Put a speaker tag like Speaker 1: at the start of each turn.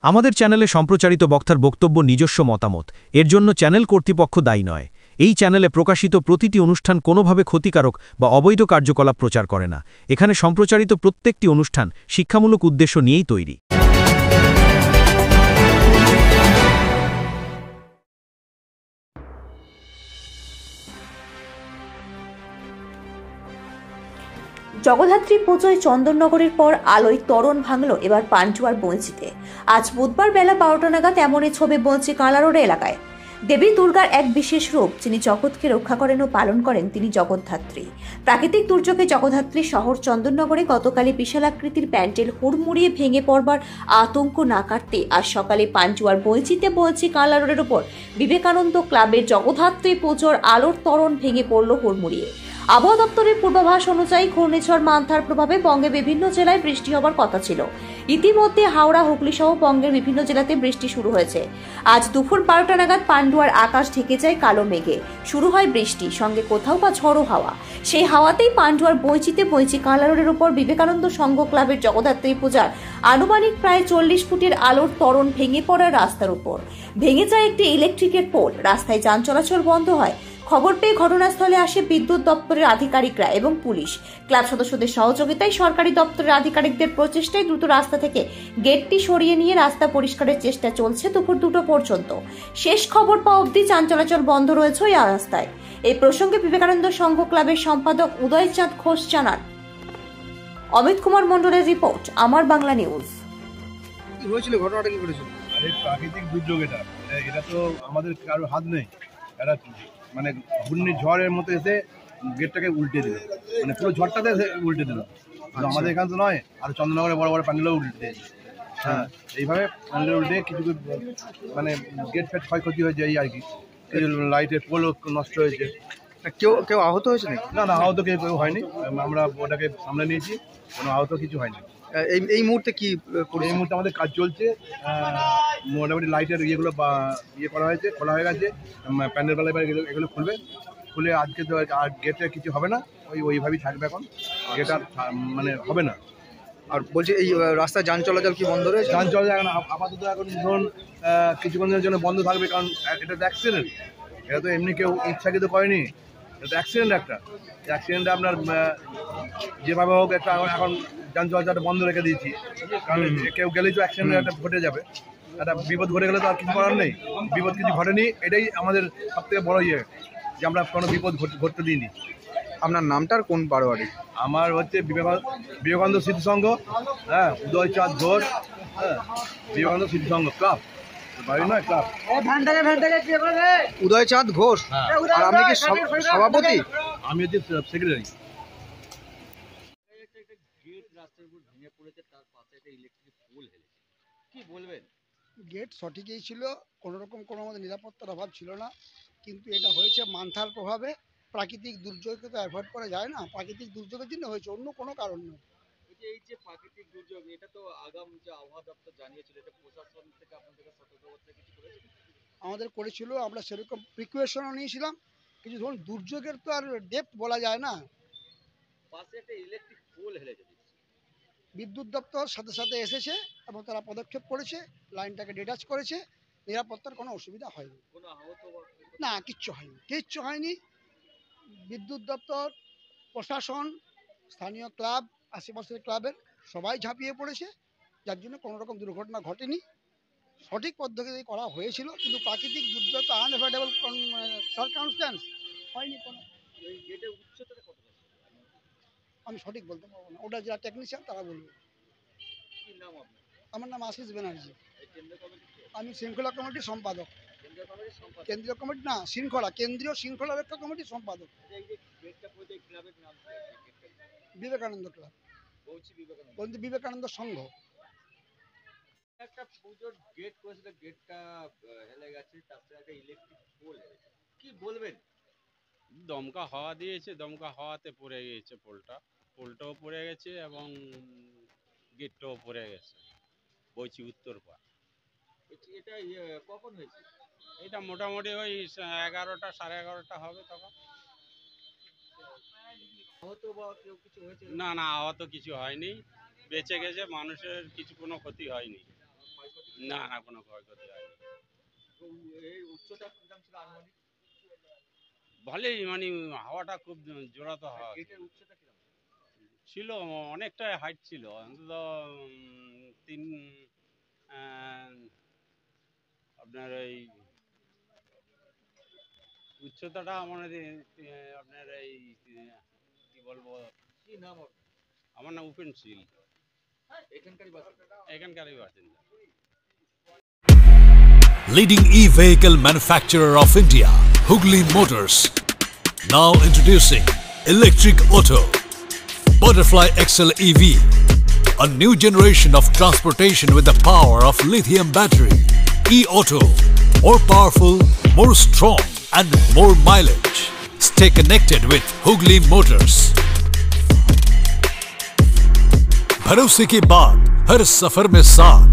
Speaker 1: আমাদের চ্যানেলে সম্প্রচারিত বক্তার বক্তব্য নিজস্ব মতামত, এর জন্য চ্যানেল কর্তৃপক্ষ দায়ী নয়। এই চ্যানেলে প্রকাশিত প্রতিটি অনুষ্ঠান কোনোভাবে ক্ষতিকারক বা অবৈধ কার্যকলাপ প্রচার করে না। এখানে সম্প্রচারিত প্রত্যেকটি অনুষ্ঠান শিক্ষামূলক উদ্দেশ্য নিয়েই তৈরি।
Speaker 2: জগদ্ধাত্রী পুজোয় চন্দননগরের পর আলোয় ত্বরণ ভাঙল এবার পান্টুয়ার বঞ্চিতে। আজ বুধবার বেলা 12টা নাগাদ এমনই ছবি বঞ্চি কালারোড এলাকায়। দেবী দুর্গার এক বিশেষ রূপ যিনি জগৎকে রক্ষা করেন ও পালন করেন তিনি জগদ্ধাত্রী। প্রাকৃতিক দুর্যোগে জগদ্ধাত্রী শহর চন্দননগরে গতকালই বিশাল আকৃতির প্যান্ডেল হুড়মুড়িয়ে ভেঙে পড়বার আতঙ্ক না কাটতে আজ সকালে পান্টুয়ার বঞ্চিতে বঞ্চি কালারোডের উপর বিবেকানন্দ ক্লাবের জগদ্ধাত্রী পুজোর আলোর ত্বরণ ভেঙে পড়ল হুড়মুড়িয়ে। আবহাওয়া দপ্তরের পূর্বাভাস অনুযায়ী ঘূর্ণিঝড় মান্থার প্রভাবে বঙ্গে বিভিন্ন জেলায় বৃষ্টি হবার কথা ছিল। ইতিমধ্যে হাওড়া, হুগলি সহ বঙ্গের বিভিন্ন জেলাতে বৃষ্টি শুরু হয়েছে। আজ দুপুর 12টা নাগাদ পান্ডুয়ার আকাশ ঢেকে যায় কালো মেঘে। শুরু হয় বৃষ্টি, সঙ্গে কোথাও বা ঝড়ো হাওয়া। সেই হাওয়াতেই পান্ডুয়ার বঞ্চিতে বঞ্চি কালারোডের উপর বিবেকানন্দ সংঘ ক্লাবের জগদ্ধাত্রী পূজার আনুমানিক প্রায় 40 ফুটের আলোর ত্বরণ ভেঙে পড়া রাস্তার উপর। ভেঙে যায় একটি ইলেকট্রিকের পোল। রাস্তায় যান চলাচল বন্ধ হয়। খবর পেয়ে ঘটনাস্থলে আসে বিদ্যুৎ দপ্তরের আধিকারিকরা এবং পুলিশ। ক্লাব সদস্যদের সহযোগিতায় সরকারি দপ্তরের আধিকারিকদের প্রচেষ্টায় দ্রুত রাস্তা থেকে গেটটি সরিয়ে নিয়ে রাস্তা পরিষ্কারের চেষ্টা চলছে দুপুর 2টা পর্যন্ত। শেষ খবর পাওয়া অবধি যান চলাচল বন্ধ রয়েছে ওই রাস্তায়। এই প্রসঙ্গে বিবেকানন্দ সংঘ ক্লাবের সম্পাদক উদয়চাঁদ ঘোষ জানান। অমিত কুমার মণ্ডলের রিপোর্ট, আমার বাংলা নিউজ।
Speaker 3: কি হয়েছিল, ঘটনাটা কি ঘটেছিল?
Speaker 4: আরে প্রাকৃতিক দুর্যোগ, এটা তো আমাদের কারোর হাত নেই। এটা মানে ঘূর্ণিঝড়ের মতো এসে গেটটাকে উল্টে দিল, মানে পুরো ঝড়টাতে এসে উল্টে দিল। আমাদের এখানে তো নয়, আর চন্দননগরে বড় বড় প্যান্ডেলও উল্টে। হ্যাঁ, এইভাবে প্যান্ডেল উল্টে কিছু মানে গেট ফেট ক্ষয়ক্ষতি হয়েছে, এই আর কি। লাইটের পোলও নষ্ট হয়েছে।
Speaker 3: কেউ কেউ আহত হয়েছে নাকি?
Speaker 4: না, আহত কেউ হয়নি। আমরা ওটাকে সামলে নিয়েছি, কোনো আহত কিছু হয়নি।
Speaker 3: এই মুহূর্তে কি
Speaker 4: এই মুহূর্তে আমাদের কাজ চলছে। মোটামুটি লাইটের ইয়েগুলো করা হয়েছে, খোলা হয়ে গেছে। প্যান্ডেল বেলায় এগুলো খুলবে, খুলে আজকে তো আর গেটে কিছু হবে না, ওইভাবেই থাকবে এখন। গেট আর মানে হবে না।
Speaker 3: আর বলছি, এই রাস্তায় যান চলাচল কি বন্ধ রয়েছে?
Speaker 4: যান চলাচল এখন আপাতত এখন ধরুন কিছুক্ষণের জন্য বন্ধ থাকবে, কারণ এটা তো অ্যাক্সিডেন্ট। এটা তো এমনি কেউ ইচ্ছাকৃত করেনি, এটা অ্যাক্সিডেন্ট। একটা অ্যাক্সিডেন্টে আপনার যেভাবে হোক একটা এখন যান চলাচলটা বন্ধ রেখে দিয়েছি, কারণ কেউ গেলেই তো অ্যাক্সিডেন্ট একটা ঘটে যাবে। একটা বিপদ ঘটে গেলে তো আর কিছু করার নেই। বিপদ কিছু ঘটেনি, এটাই আমাদের সব থেকে বড় ইয়ে, যে আমরা কোনো বিপদ ঘটতে দিইনি।
Speaker 3: আপনার নামটার কোন বারোয়ারি?
Speaker 4: আমার হচ্ছে বিবেকানন্দ স্মৃতি সংঘ, হ্যাঁ, উদয়চাঁদ ঘোষ, হ্যাঁ, বিবেকানন্দ স্মৃতি সংঘ ক্লাব, বাড়ি নয় ক্লাব।
Speaker 3: উদয়চাঁদ ঘোষ। আর আপনি কি সভাপতি?
Speaker 4: আমি হচ্ছে সেক্রেটারি।
Speaker 3: কি বলবেন?
Speaker 5: গেট সঠিকই ছিল, কোনোরকম কোনো আমাদের নিরাপত্তার অভাব ছিল না, কিন্তু এটা হয়েছে মান্থার প্রভাবে। প্রাকৃতিক দুর্যোগকে তো অ্যাভয়েড করা যায় না, প্রাকৃতিক দুর্যোগের জন্য হয়েছে, অন্য কোনো কারণ নয়।
Speaker 6: এই যে প্রাকৃতিক দুর্যোগ, এটা তো আগাম যে আবহাওয়া দপ্তর জানিয়েছিল, এটা প্রশাসন থেকে আপনাদের সতর্কবার্তা কিছু করেছিল?
Speaker 5: আমাদের করেছিল, আমরা সেরকম প্রিকশনও নিয়েছিলাম। কিছু ধরুন দুর্যোগের তো আর ডেপথ বলা যায় না।
Speaker 6: পাশে একটা ইলেকট্রিক পোল হেলে যেতে,
Speaker 5: বিদ্যুৎ দপ্তর সাথে সাথে এসেছে এবং তারা পদক্ষেপ করেছে, লাইনটাকে ডিটাচ করেছে। নিরাপত্তার কোনো অসুবিধা হয়নি।
Speaker 6: কোনো আহত
Speaker 5: না, কিচ্ছু হয়নি, কিচ্ছু হয়নি। বিদ্যুৎ দপ্তর, প্রশাসন, স্থানীয় ক্লাব, আশেপাশের ক্লাবের সবাই ঝাঁপিয়ে পড়েছে, যার জন্য কোনো রকম দুর্ঘটনা ঘটেনি। সঠিক পদ্ধতিতে করা হয়েছিল, কিন্তু প্রাকৃতিক দুর্যোগ তো আনএভয়েডেবল সার্কামস্ট্যান্স, হয়নি কোনো।
Speaker 6: এই গেটের উচ্চতাটা কত?
Speaker 5: আমি সঠিক বলতে পারবো না, ওটা যারা টেকনিশিয়ান তারা বলবে।
Speaker 6: কি নাম আপনার?
Speaker 5: আমার নাম আশিস ব্যানার্জি।
Speaker 6: এই কেন্দ্রীয় কমিটি?
Speaker 5: আমি শৃঙ্খলা কমিটির সম্পাদক।
Speaker 6: কেন্দ্রীয় কমিটির সম্পাদক?
Speaker 5: কেন্দ্রীয় কমিটি না, শৃঙ্খলা, কেন্দ্রীয় শৃঙ্খলা রক্ষা কমিটির সম্পাদক।
Speaker 6: এই যে গেটটা পড়ে, এই ক্লাবের নাম কি?
Speaker 5: বিবেকানন্দ ক্লাব,
Speaker 6: বলছি বিবেকানন্দ,
Speaker 5: বলতে বিবেকানন্দ সংঘ।
Speaker 6: একটা পুজোর গেট করেছিল, গেটটা হেলে গেছে, তার সাথে একটা ইলেকট্রিক পোল হেলেছে, কি বলবেন?
Speaker 7: দমকা হাওয়া দিয়েছে, দমকা হাওয়াতে পড়ে গিয়েছে পোলটাও পড়ে গেছে এবং গেটটাও পড়ে গেছে। বলছি উত্তর পা।
Speaker 6: এটা কখন হয়েছে?
Speaker 7: এটা মোটামুটি ওই 11টা, 11:30 হবে তখন।
Speaker 6: আহত বা কেউ কিছু হয়েছে?
Speaker 7: না, আহত কিছু হয়নি, বেঁচে গেছে, মানুষের কিছু কোনো ক্ষতি হয়নি।
Speaker 6: ক্ষয়ক্ষতি?
Speaker 7: না না কোনো ক্ষয়ক্ষতি হয়নি।
Speaker 6: তো এই উচ্চতা কিরকম ছিল আনুমানিক?
Speaker 7: ভালোই মানে হাওয়াটা খুব জোরাতো হাওয়া
Speaker 6: গেটের উচ্চতা কিরকম?
Speaker 7: ছিল, অনেকটা হাইট ছিল, অন্তত তিন আপনার এই উচ্চতাটা আমার আপনার এই কি বলবো,
Speaker 6: কি নাম ওর?
Speaker 7: আমার নাম উপেন শীল,
Speaker 6: এখানকারই বাসিন্দা?
Speaker 7: এখানকারই বাসিন্দা।
Speaker 8: Leading e-vehicle manufacturer of India, Hooghly Motors. Now introducing Electric Auto, Butterfly XL EV, a new generation of transportation with the power of lithium battery. E-Auto, more powerful, more strong and more mileage. Stay connected with Hooghly Motors. भरोसे के बाद हर सफर में साथ